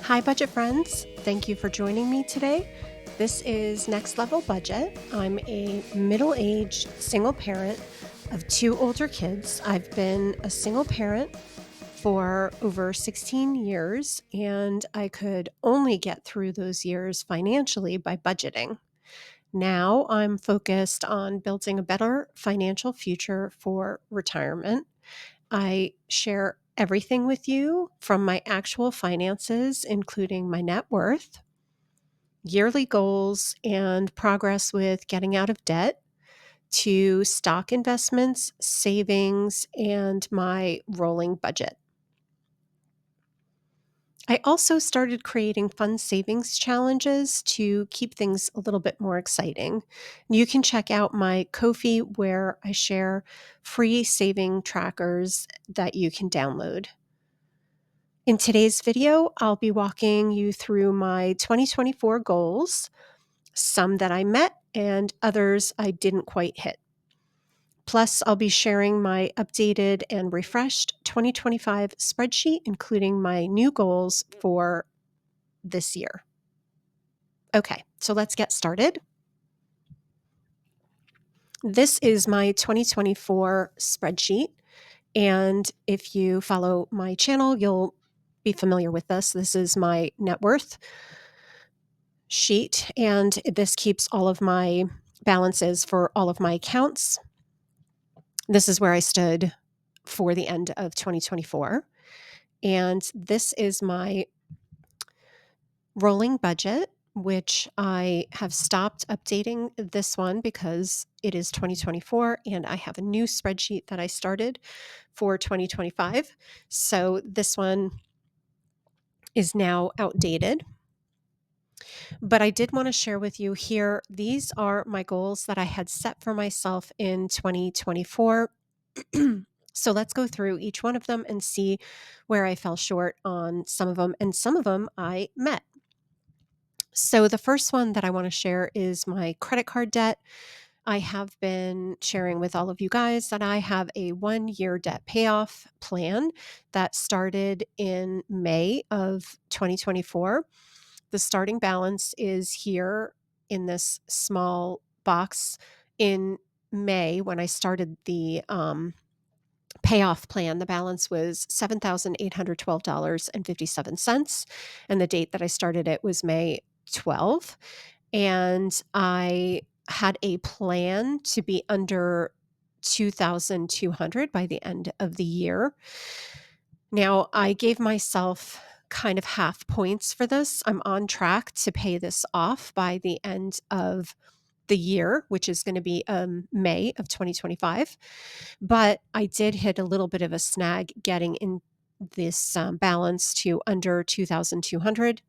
Hi, budget friends. Thank you for joining me today. This is Next Level Budget. I'm a middle aged single parent of two older kids. I've been a single parent for over 16 years, and I could only get through those years financially by budgeting. Now I'm focused on building a better financial future for retirement. I share everything with you from my actual finances, including my net worth, yearly goals, and progress with getting out of debt, to stock investments, savings, and my rolling budget. I also started creating fun savings challenges to keep things a little bit more exciting. You can check out my Ko-fi where I share free saving trackers that you can download. In today's video, I'll be walking you through my 2024 goals, some that I met and others I didn't quite hit. Plus, I'll be sharing my updated and refreshed 2025 spreadsheet, including my new goals for this year. Okay, so let's get started. This is my 2024 spreadsheet. And if you follow my channel, you'll be familiar with this. This is my net worth sheet, and this keeps all of my balances for all of my accounts. This is where I stood for the end of 2024. And this is my rolling budget, which I have stopped updating this one because it is 2024 and I have a new spreadsheet that I started for 2025. So this one is now outdated. But I did want to share with you here, these are my goals that I had set for myself in 2024. So let's go through each one of them and see where I fell short on some of them, and some of them I met. So the first one that I want to share is my credit card debt. I have been sharing with all of you guys that I have a 1-year debt payoff plan that started in May of 2024. The starting balance is here in this small box. In May, when I started the payoff plan, the balance was $7,812.57. And the date that I started it was May 12th. And I had a plan to be under 2,200 by the end of the year. Now, I gave myself kind of half points for this. I'm on track to pay this off by the end of the year, which is going to be May of 2025. But I did hit a little bit of a snag getting in this balance to under 2,200.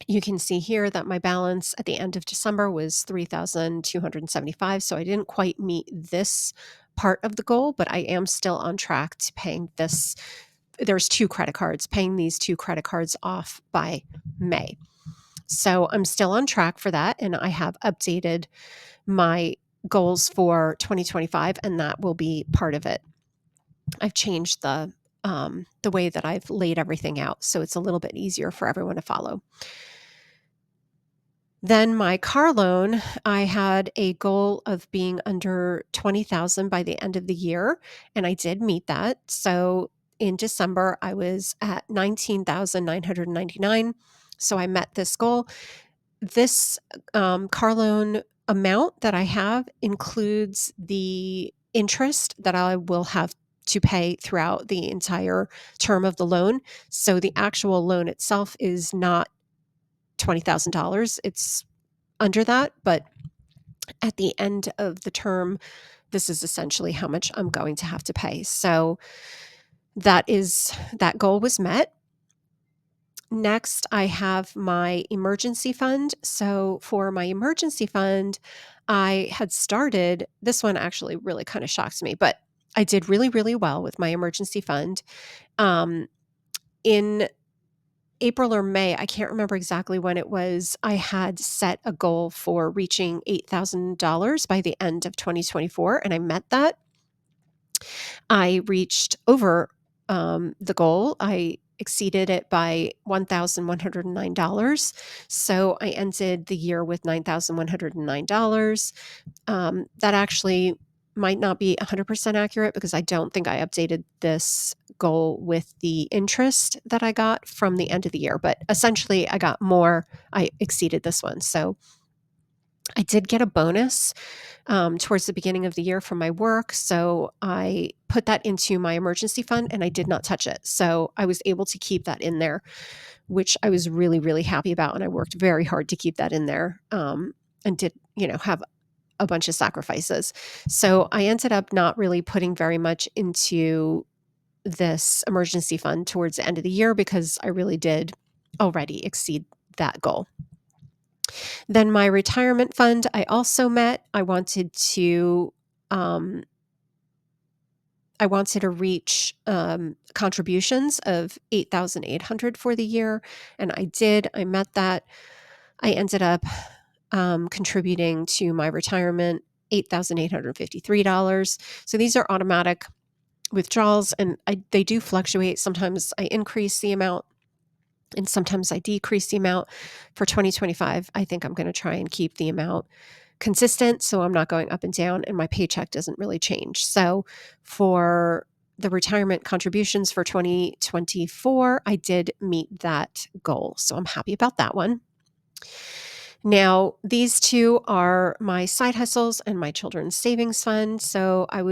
You can see here that my balance at the end of December was 3,275. So I didn't quite meet this part of the goal, but I am still on track to paying this. There's two credit cards, paying these two credit cards off by May. So I'm still on track for that. And I have updated my goals for 2025, and that will be part of it. I've changed the way that I've laid everything out, so it's a little bit easier for everyone to follow. Then my car loan, I had a goal of being under 20,000 by the end of the year, and I did meet that. So in December, I was at 19,999. So I met this goal. This car loan amount that I have includes the interest that I will have to pay throughout the entire term of the loan. So the actual loan itself is not $20,000. It's under that, but at the end of the term, this is essentially how much I'm going to have to pay. So that goal was met. Next, I have my emergency fund. So for my emergency fund, I had started, this one actually really kind of shocks me, but I did really, really well with my emergency fund. In April or May, I can't remember exactly when it was, I had set a goal for reaching $8,000 by the end of 2024, and I met that. I reached over the goal. I exceeded it by $1,109. So I ended the year with $9,109. That actually might not be 100% accurate because I don't think I updated this goal with the interest that I got from the end of the year, but essentially I got more. I exceeded this one. So I did get a bonus towards the beginning of the year from my work. So I put that into my emergency fund and I did not touch it. So I was able to keep that in there, which I was really, really happy about. And I worked very hard to keep that in there, and did, have a bunch of sacrifices. So I ended up not really putting very much into this emergency fund towards the end of the year because I really did already exceed that goal. Then my retirement fund, I also met. Um, I wanted to reach contributions of 8,800 for the year, and I did. I met that. I ended up contributing to my retirement $8,853. So these are automatic withdrawals, and they do fluctuate. Sometimes I increase the amount, and sometimes I decrease the amount. For 2025, I think I'm going to try and keep the amount consistent so I'm not going up and down, and my paycheck doesn't really change. So for the retirement contributions for 2024, I did meet that goal. So I'm happy about that one. Now, these two are my side hustles and my children's savings fund. So I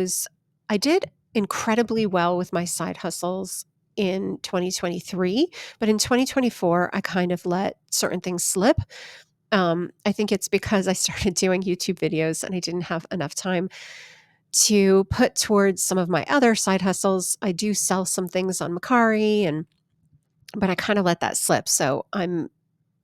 did incredibly well with my side hustles in 2023, but in 2024, I kind of let certain things slip. I think it's because I started doing YouTube videos and I didn't have enough time to put towards some of my other side hustles. I do sell some things on Macari, but I kind of let that slip. So I'm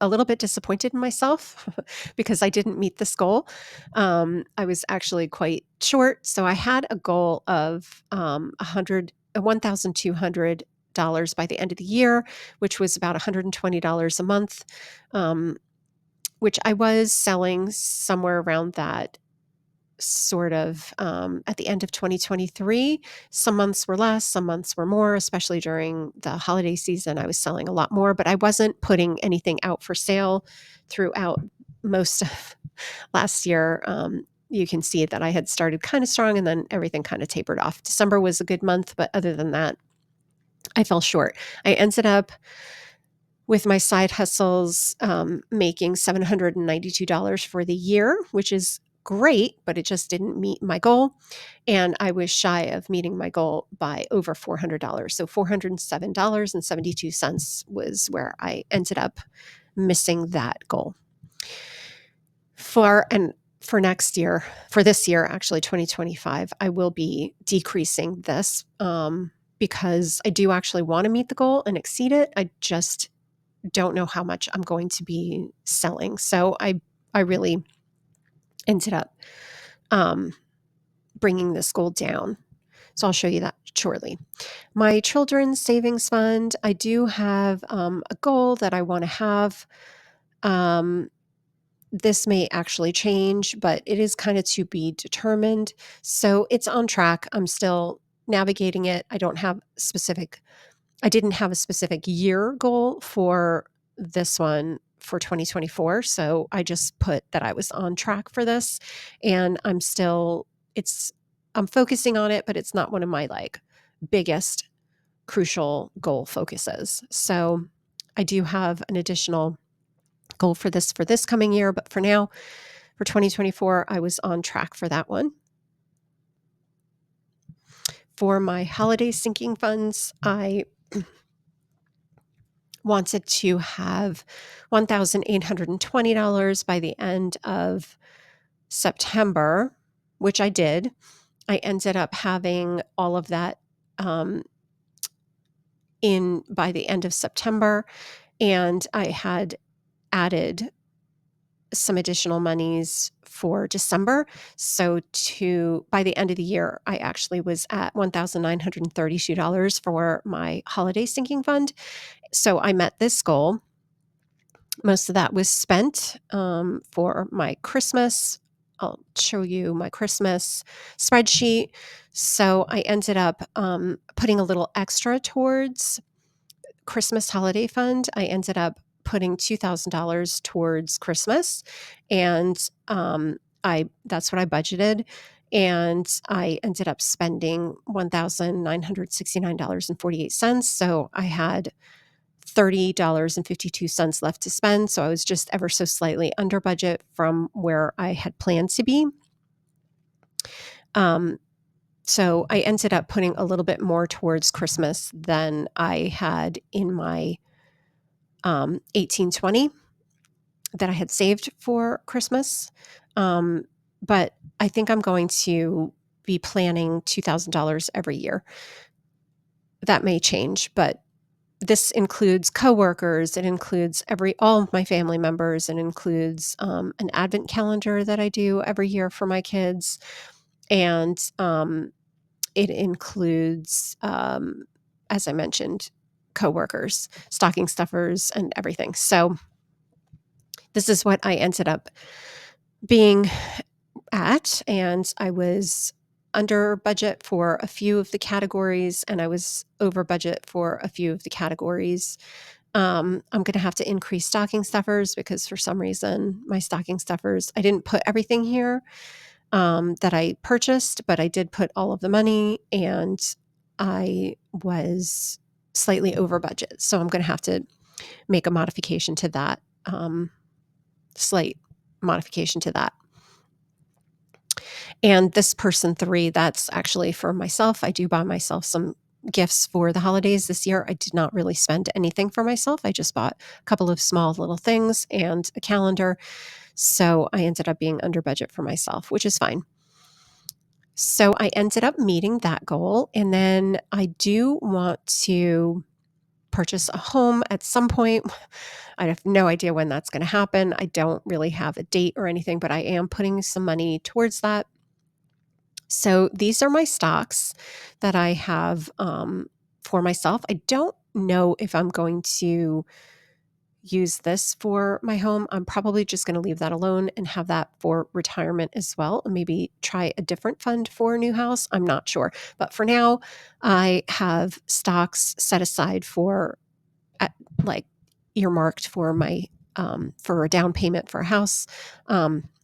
a little bit disappointed in myself because I didn't meet this goal. I was actually quite short. So I had a goal of $1,200 by the end of the year, which was about $120 a month, um, which I was selling somewhere around that sort of at the end of 2023. Some months were less, some months were more, especially during the holiday season. I was selling a lot more, but I wasn't putting anything out for sale throughout most of last year. You can see that I had started kind of strong and then everything kind of tapered off. December was a good month, but other than that, I fell short. I ended up with my side hustles making $792 for the year, which is great, but it just didn't meet my goal. And I was shy of meeting my goal by over $400. So $407.72 was where I ended up missing that goal. For next year, for this year, actually 2025, I will be decreasing this because I do actually want to meet the goal and exceed it. I just don't know how much I'm going to be selling. So I really ended up bringing this goal down. So I'll show you that shortly. My children's savings fund, I do have a goal that I want to have. This may actually change, but it is kind of to be determined. So it's on track. I'm still navigating it. I didn't have a specific year goal for this one for 2024. So I just put that I was on track for this, and I'm focusing on it, but it's not one of my biggest crucial goal focuses. So I do have an additional goal for this coming year, but for now, for 2024, I was on track for that one. For my holiday sinking funds, I wanted to have $1,820 by the end of September, which I did. I ended up having all of that in by the end of September, and I had added some additional monies for December. So by the end of the year, I actually was at $1,932 for my holiday sinking fund. So I met this goal. Most of that was spent for my Christmas. I'll show you my Christmas spreadsheet. So I ended up putting a little extra towards Christmas holiday fund, I ended up putting $2,000 towards Christmas, and, I that's what I budgeted, and I ended up spending $1,969.48, so I had $30.52 left to spend, so I was just ever so slightly under budget from where I had planned to be. Um, so I ended up putting a little bit more towards Christmas than I had in my 1820 that I had saved for Christmas. Um, but I think I'm going to be planning $2,000 every year. That may change, but this includes coworkers. It includes all of my family members. It includes an advent calendar that I do every year for my kids, and it includes, as I mentioned, coworkers, stocking stuffers, and everything. So this is what I ended up being at, and I was under budget for a few of the categories, and I was over budget for a few of the categories. I'm going to have to increase stocking stuffers because for some reason my stocking stuffers, I didn't put everything here that I purchased, but I did put all of the money, and I was slightly over budget. So I'm going to have to make a modification to that, slight modification to that. And this person three, that's actually for myself. I do buy myself some gifts for the holidays this year. I did not really spend anything for myself. I just bought a couple of small little things and a calendar. So I ended up being under budget for myself, which is fine. So I ended up meeting that goal. And then I do want to purchase a home at some point. I have no idea when that's going to happen. I don't really have a date or anything, but I am putting some money towards that. So these are my stocks that I have for myself. I don't know if I'm going to use this for my home. I'm probably just going to leave that alone and have that for retirement as well. And maybe try a different fund for a new house. I'm not sure. But for now, I have stocks set aside for like earmarked for my for a down payment for a house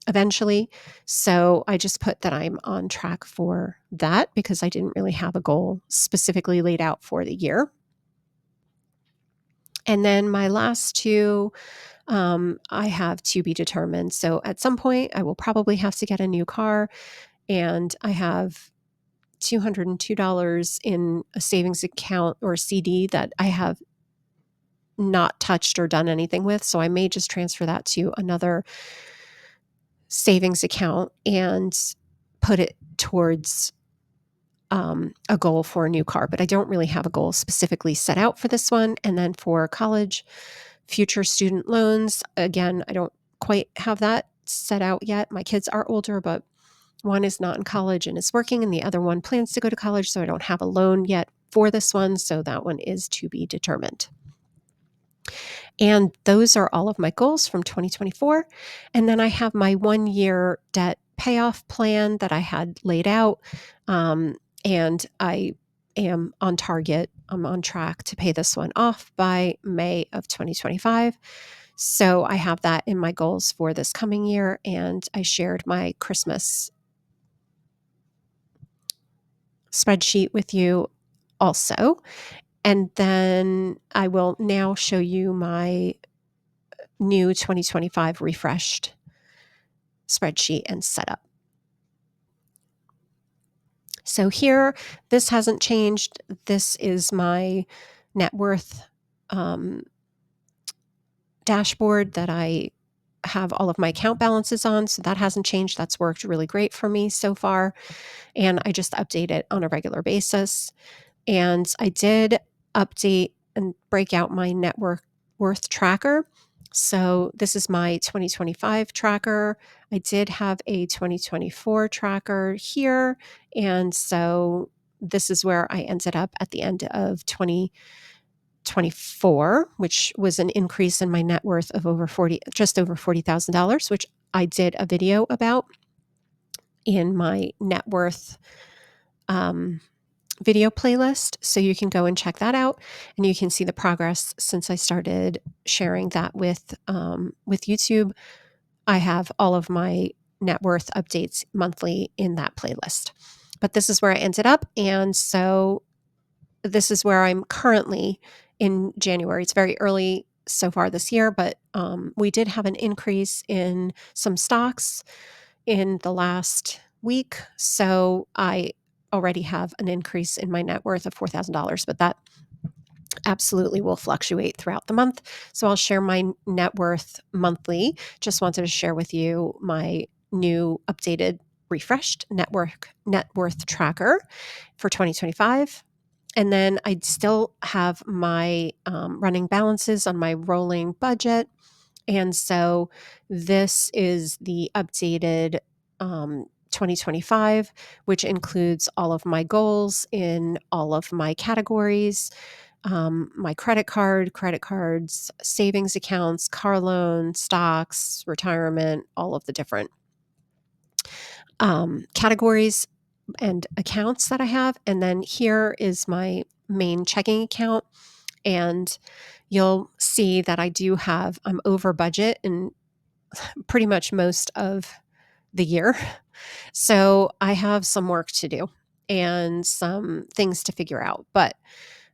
eventually. So I just put that I'm on track for that because I didn't really have a goal specifically laid out for the year. And then my last two, I have to be determined. So at some point, I will probably have to get a new car, and I have $202 in a savings account or CD that I have not touched or done anything with. So I may just transfer that to another savings account and put it towards a goal for a new car. But I don't really have a goal specifically set out for this one. And then for college, future student loans, again, I don't quite have that set out yet. My kids are older, but one is not in college and is working, and the other one plans to go to college. So I don't have a loan yet for this one. So that one is to be determined. And those are all of my goals from 2024. And then I have my 1-year debt payoff plan that I had laid out. And I am on target. I'm on track to pay this one off by May of 2025. So I have that in my goals for this coming year. And I shared my Christmas spreadsheet with you also. And then I will now show you my new 2025 refreshed spreadsheet and setup. So here, this hasn't changed. This is my net worth dashboard that I have all of my account balances on. So that hasn't changed. That's worked really great for me so far. And I just update it on a regular basis. And I did update and break out my net worth tracker. So this is my 2025 tracker. I did have a 2024 tracker here. And so this is where I ended up at the end of 2024, which was an increase in my net worth of just over $40,000, which I did a video about in my net worth video playlist, so you can go and check that out, and you can see the progress since I started sharing that with YouTube. I have all of my net worth updates monthly in that playlist. But this is where I ended up, and so this is where I'm currently in January. It's very early so far this year, but we did have an increase in some stocks in the last week. So I already have an increase in my net worth of $4,000, but that absolutely will fluctuate throughout the month. So I'll share my net worth monthly. Just wanted to share with you my new updated refreshed net worth tracker for 2025. And then I'd still have my running balances on my rolling budget. And so this is the updated 2025, which includes all of my goals in all of my categories, my credit cards, savings accounts, car loan, stocks, retirement, all of the different categories and accounts that I have. And then here is my main checking account. And you'll see that I'm over budget in pretty much most of the year. So I have some work to do and some things to figure out. But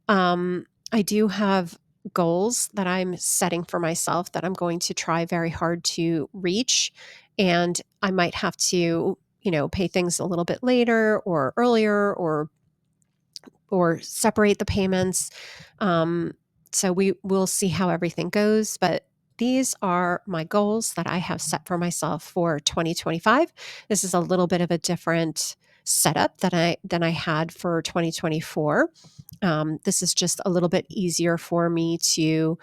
I do have goals that I'm setting for myself that I'm going to try very hard to reach. And I might have to, pay things a little bit later or earlier or separate the payments. Um, so we will see how everything goes. But these are my goals that I have set for myself for 2025. This is a little bit of a different setup than I had for 2024. This is just a little bit easier for me to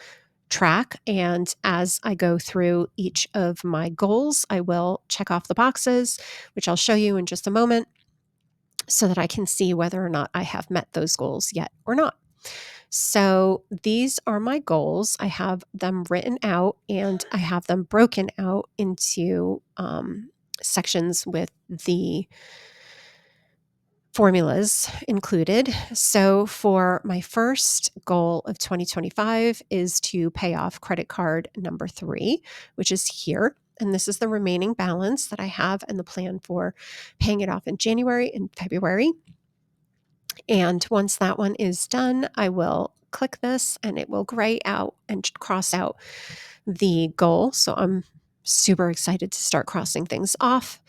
track. And as I go through each of my goals, I will check off the boxes, which I'll show you in just a moment, so that I can see whether or not I have met those goals yet or not. So these are my goals. I have them written out and I have them broken out into sections with the formulas included. So for my first goal of 2025 is to pay off credit card number 3, which is here. And this is the remaining balance that I have and the plan for paying it off in January and February. And once that one is done, I will click this and it will gray out and cross out the goal. So I'm super excited to start crossing things off.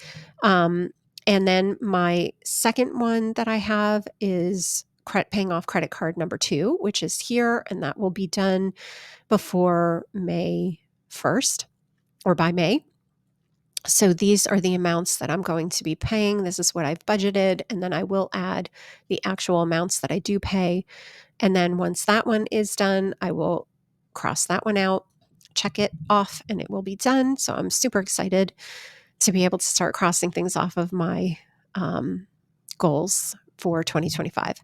And then my second one that I have is paying off credit card number 2, which is here. And that will be done before May 1st or by May. So these are the amounts that I'm going to be paying. This is what I've budgeted. And then I will add the actual amounts that I do pay. And then once that one is done, I will cross that one out, check it off, and it will be done. So I'm super excited to be able to start crossing things off of my goals for 2025.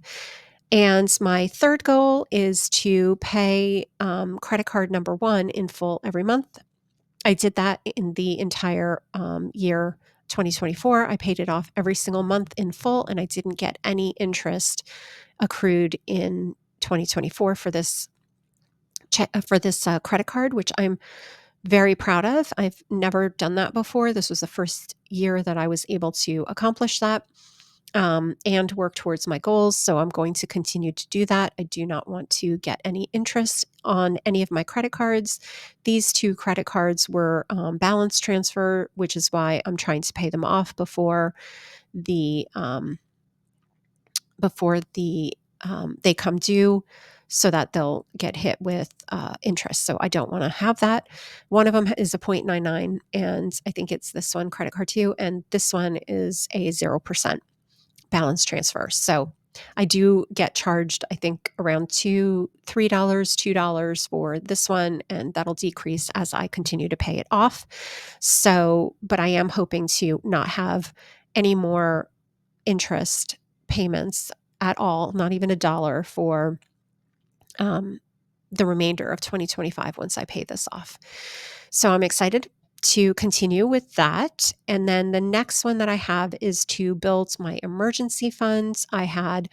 And my third goal is to pay credit card number 1 in full every month. I did that in the entire year 2024. I paid it off every single month in full, and I didn't get any interest accrued in 2024 for this credit card, which I'm very proud of. I've never done that before. This was the first year that I was able to accomplish that and work towards my goals. So I'm going to continue to do that. I do not want to get any interest on any of my credit cards. These 2 credit cards were balance transfer, which is why I'm trying to pay them off the they come due, so that they'll get hit with interest. So I don't want to have that. One of them is a 0.99, and I think it's this one, credit card 2, and this one is a 0% balance transfer. So I do get charged, I think, around $2 for this one, and that'll decrease as I continue to pay it off. So, but I am hoping to not have any more interest payments at all, not even a dollar for the remainder of 2025 once I pay this off. So I'm excited to continue with that. And then the next one that I have is to build my emergency funds. I had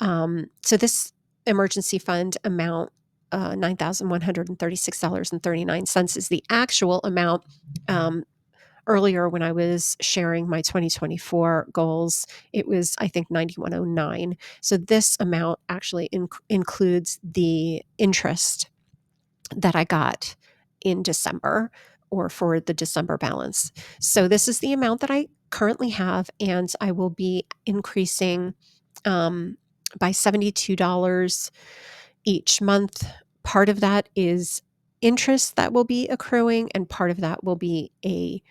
So this emergency fund amount, $9,136.39 is the actual amount. Earlier when I was sharing my 2024 goals, it was, I think, 9109. So this amount actually includes the interest that I got in December, or for the December balance. So this is the amount that I currently have, and I will be increasing um, by $72 each month. Part of that is interest that will be accruing, and part of that will be a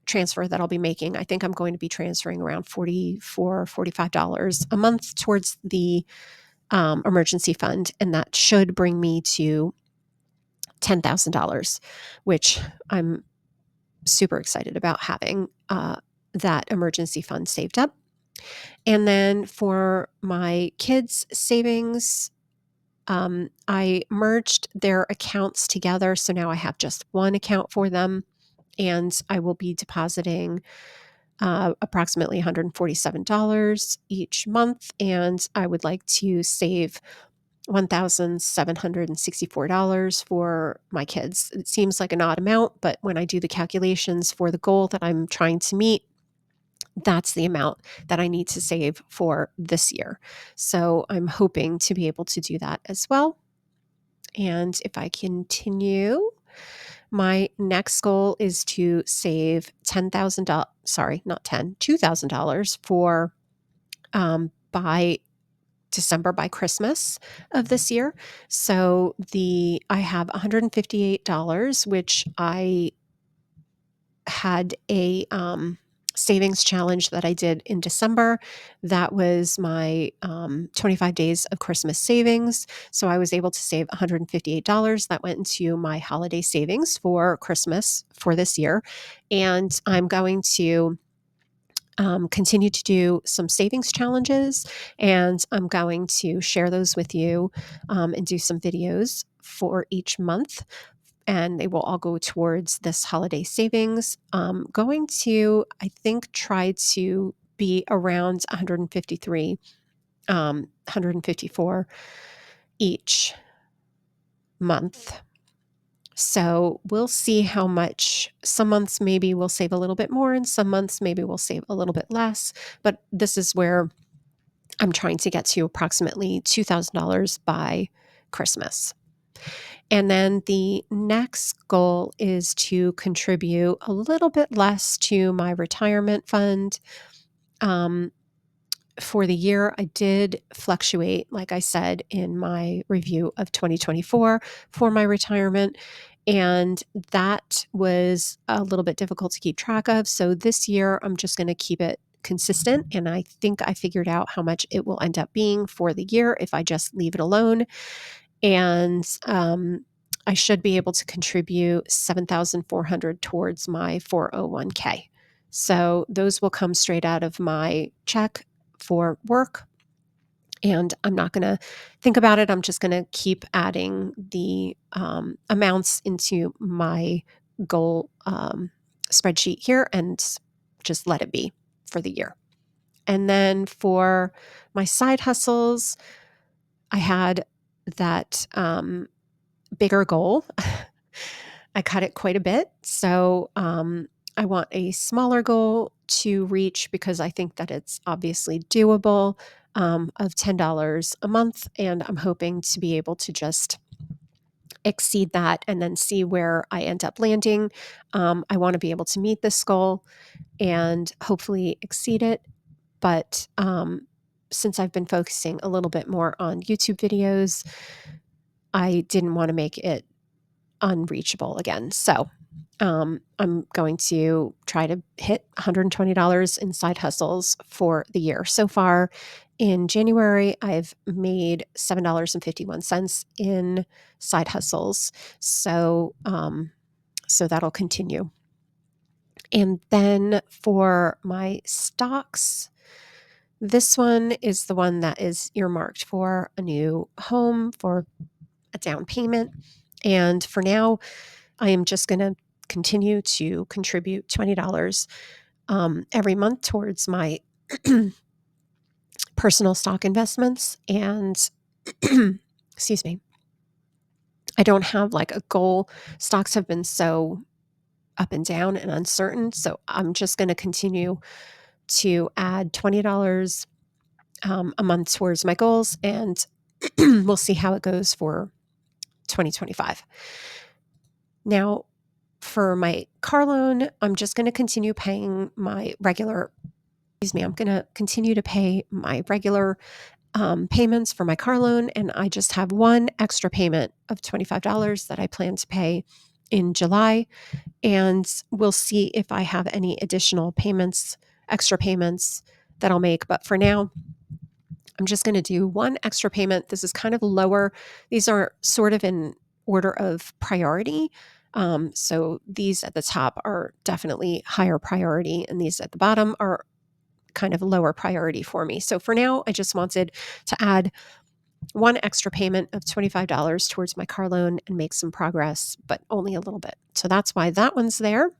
transfer that I'll be making. I think I'm going to be transferring around $44, $45 a month towards the emergency fund, and that should bring me to $10,000, which I'm super excited about having that emergency fund saved up. And then for my kids' savings, I merged their accounts together. So now I have just one account for them, and I will be depositing approximately $147 each month. And I would like to save $1,764 for my kids. It seems like an odd amount, but when I do the calculations for the goal that I'm trying to meet, that's the amount that I need to save for this year. So I'm hoping to be able to do that as well. And if I continue, my next goal is to save $10,000, sorry, not 10, $2,000 for by December, by Christmas of this year. So I have $158, which I had a savings challenge that I did in December. That was my 25 days of Christmas savings. So I was able to save $158. That went into my holiday savings for Christmas for this year. And I'm going to continue to do some savings challenges, and I'm going to share those with you and do some videos for each month. And they will all go towards this holiday savings. Going to, I think, try to be around 153, 154 each month. So we'll see how much. Some months maybe we'll save a little bit more, and some months maybe we'll save a little bit less. But this is where I'm trying to get to approximately $2,000 by Christmas. And then the next goal is to contribute a little bit less to my retirement fund. Um, for the year, I did fluctuate, like I said in my review of 2024, for my retirement. And that was a little bit difficult to keep track of. So this year, I'm just going to keep it consistent. And I think I figured out how much it will end up being for the year if I just leave it alone. And I should be able to contribute 7,400 towards my 401k. So those will come straight out of my check for work. And I'm not going to think about it. I'm just going to keep adding the amounts into my goal spreadsheet here and just let it be for the year. And then for my side hustles, I had that bigger goal. I cut it quite a bit. So I want a smaller goal to reach, because I think that it's obviously doable, of $10 a month. And I'm hoping to be able to just exceed that and then see where I end up landing. I want to be able to meet this goal and hopefully exceed it. But since I've been focusing a little bit more on YouTube videos, I didn't want to make it unreachable again. So I'm going to try to hit $120 in side hustles for the year. So far in January, I've made $7.51 in side hustles. So that'll continue. And then for my stocks, this one is the one that is earmarked for a new home, for a down payment. And for now, I am just going to continue to contribute $20 every month towards my personal stock investments. And excuse me, I don't have like a goal. Stocks have been so up and down and uncertain. So I'm just going to continue to add $20 a month towards my goals, and we'll see how it goes for 2025. Now, for my car loan, I'm just going to continue paying my regular, I'm going to continue to pay my regular payments for my car loan. And I just have one extra payment of $25 that I plan to pay in July. And we'll see if I have any additional payments, extra payments that I'll make. But for now, I'm just going to do one extra payment. This is kind of lower. These are sort of in order of priority. So these at the top are definitely higher priority, and these at the bottom are kind of lower priority for me. So for now, I just wanted to add one extra payment of $25 towards my car loan and make some progress, but only a little bit. So that's why that one's there.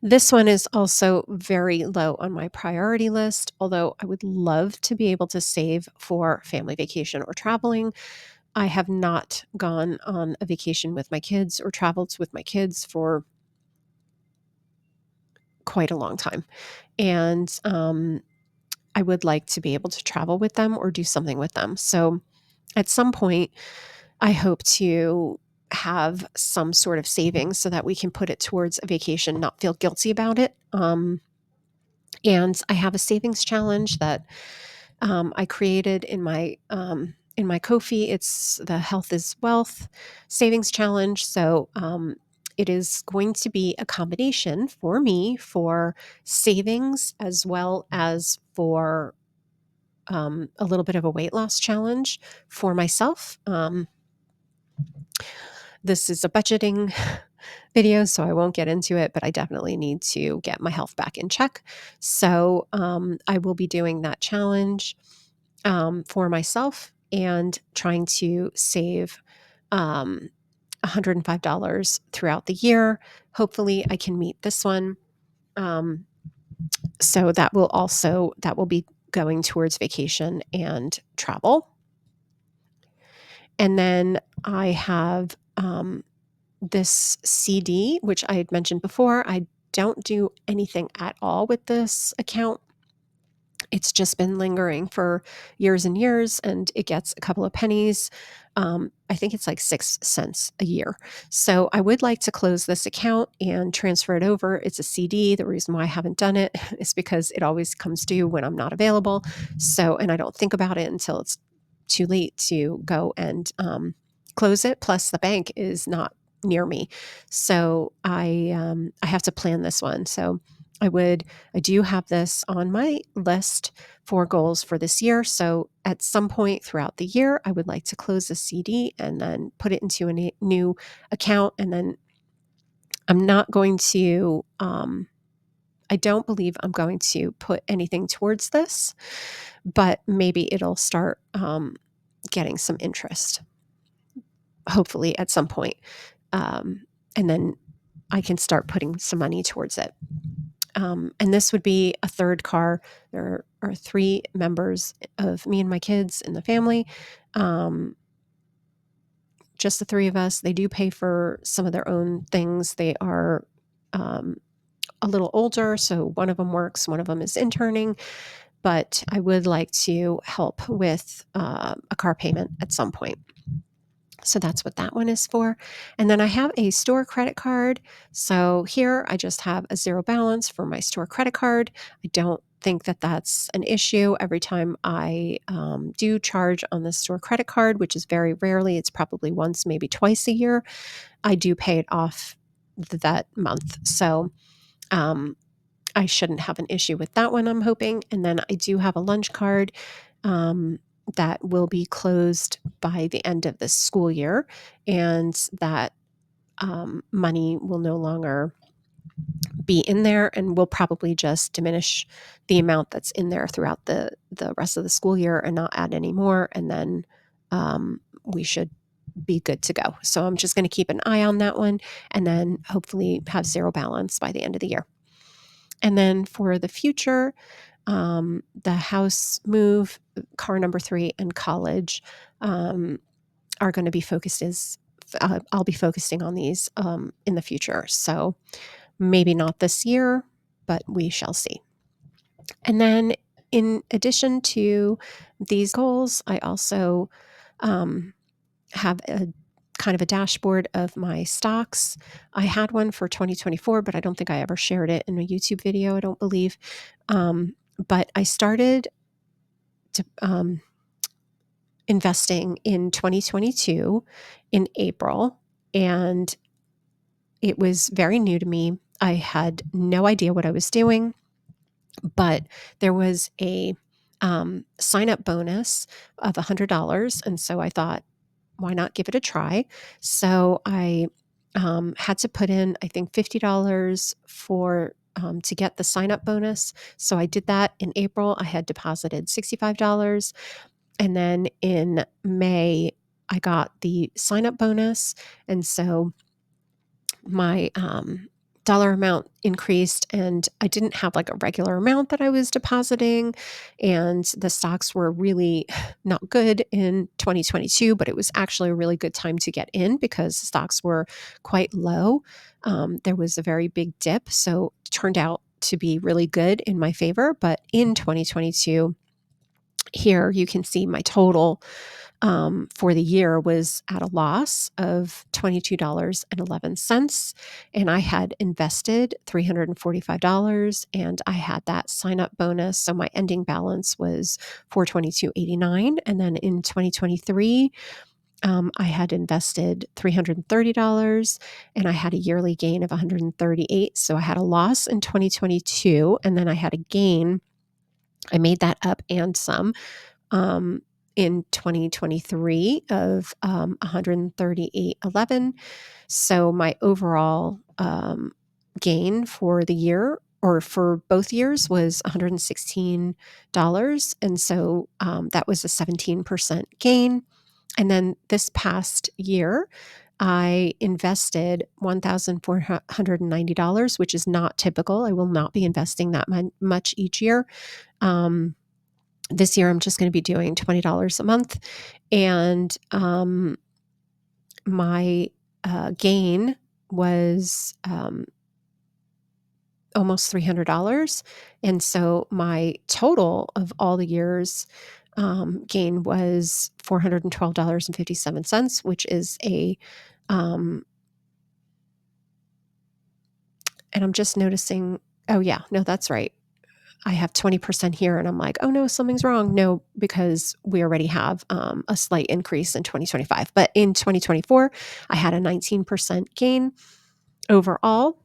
This one is also very low on my priority list, although I would love to be able to save for family vacation or traveling. I have not gone on a vacation with my kids or traveled with my kids for quite a long time. And I would like to be able to travel with them or do something with them. So at some point, I hope to have some sort of savings so that we can put it towards a vacation, not feel guilty about it. And I have a savings challenge that I created in my Kofi. It's the Health is Wealth Savings Challenge. So it is going to be a combination for me for savings as well as for a little bit of a weight loss challenge for myself. This is a budgeting video, so I won't get into it, but I definitely need to get my health back in check. So I will be doing that challenge for myself and trying to save $105 throughout the year. Hopefully, I can meet this one. Um, so that will be going towards vacation and travel. And then I have this CD, which I had mentioned before. I don't do anything at all with this account. It's just been lingering for years and years, and it gets a couple of pennies. I think it's like 6 cents a year. So I would like to close this account and transfer it over. It's a CD. The reason why I haven't done it is because it always comes due when I'm not available. So, and I don't think about it until it's too late to go and close it. Plus, the bank is not near me, so I have to plan this one. So I do have this on my list for goals for this year. So at some point throughout the year, I would like to close the CD and then put it into a new account. And then I'm not going to, I don't believe I'm going to put anything towards this, but maybe it'll start getting some interest, hopefully at some point. And then I can start putting some money towards it. And this would be a third car. There are 3 members of me and my kids in the family. Um, just the 3 of us. They do pay for some of their own things. They are a little older, so one of them works, one of them is interning. But I would like to help with a car payment at some point. So that's what that one is for. And then I have a store credit card. So here I just have a zero balance for my store credit card. I don't think that that's an issue. Every time I do charge on the store credit card, which is very rarely, it's probably once, maybe twice a year, I do pay it off that month. So I shouldn't have an issue with that one, I'm hoping. And then I do have a lunch card. That will be closed by the end of this school year, and that money will no longer be in there, and will probably just diminish the amount that's in there throughout the rest of the school year and not add any more, and then we should be good to go. So I'm just going to keep an eye on that one, and then hopefully have zero balance by the end of the year. And then for the future, the house move, car number 3, and college are going to be I'll be focusing on these in the future. So maybe not this year, but we shall see. And then in addition to these goals, I also um, have a kind of a dashboard of my stocks. I had one for 2024, but I don't think I ever shared it in a YouTube video, I don't believe. But I started to, investing in 2022 in April, and it was very new to me. I had no idea what I was doing, but there was a sign up bonus of $100. And so I thought, why not give it a try? So I had to put in, I think, $50 for to get the sign up bonus. So I did that in April. I had deposited $65. And then in May, I got the sign up bonus. And so my dollar amount increased, and I didn't have like a regular amount that I was depositing. And the stocks were really not good in 2022, but it was actually a really good time to get in because stocks were quite low. There was a very big dip. So it turned out to be really good in my favor. But in 2022, here you can see my total for the year was at a loss of $22.11. And I had invested $345, and I had that sign up bonus. So my ending balance was $422.89. And then in 2023, I had invested $330, and I had a yearly gain of $138. So I had a loss in 2022, and then I had a gain. I made that up and some um, in 2023 of 138.11. So my overall gain for the year, or for both years, was $116. And so that was a 17% gain. And then this past year, I invested $1,490, which is not typical. I will not be investing that much each year. This year, I'm just going to be doing $20 a month. And my gain was almost $300. And so my total of all the years gain was $412.57, which is and I'm just noticing, oh, yeah, no, that's right. I have 20% here, and I'm like, oh no, something's wrong. No, because we already have a slight increase in 2025. But in 2024, I had a 19% gain overall.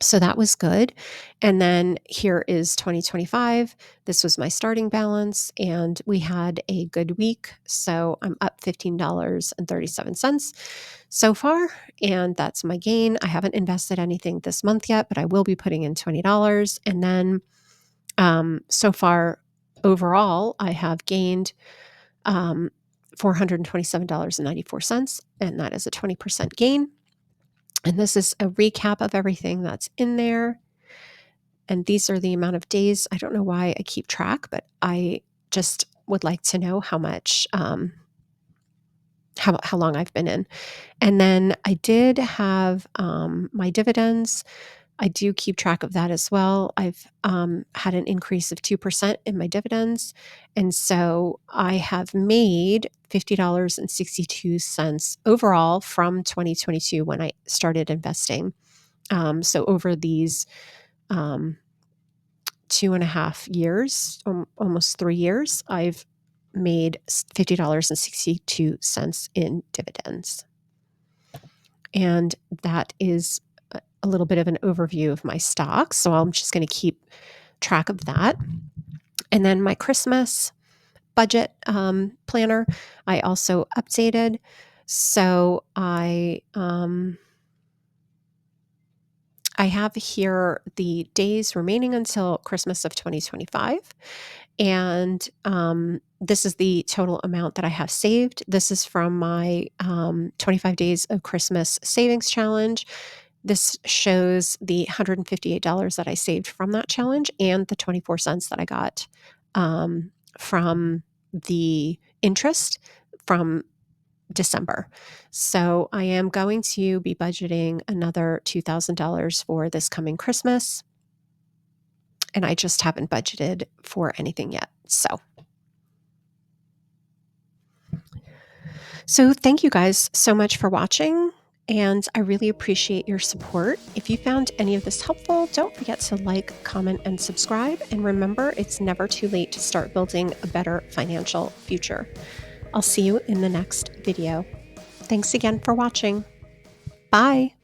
So that was good. And then here is 2025. This was my starting balance, and we had a good week. So I'm up $15.37 so far, and that's my gain. I haven't invested anything this month yet, but I will be putting in $20. And then so far, overall, I have gained $427.94, and that is a 20% gain. And this is a recap of everything that's in there. And these are the amount of days. I don't know why I keep track, but I just would like to know how much, how long I've been in. And then I did have my dividends. I do keep track of that as well. I've had an increase of 2% in my dividends. And so I have made $50.62 overall from 2022 when I started investing. So over these 2.5 years, almost 3 years, I've made $50.62 in dividends. And that is a little bit of an overview of my stocks. So I'm just going to keep track of that. And then my Christmas budget planner, I also updated. So I have here the days remaining until Christmas of 2025. And this is the total amount that I have saved. This is from my 25 Days of Christmas Savings Challenge. This shows the $158 that I saved from that challenge and the 24 cents that I got from the interest from December. So I am going to be budgeting another $2,000 for this coming Christmas, and I just haven't budgeted for anything yet. So thank you guys so much for watching, and I really appreciate your support. If you found any of this helpful, don't forget to like, comment, and subscribe. And remember, it's never too late to start building a better financial future. I'll see you in the next video. Thanks again for watching. Bye.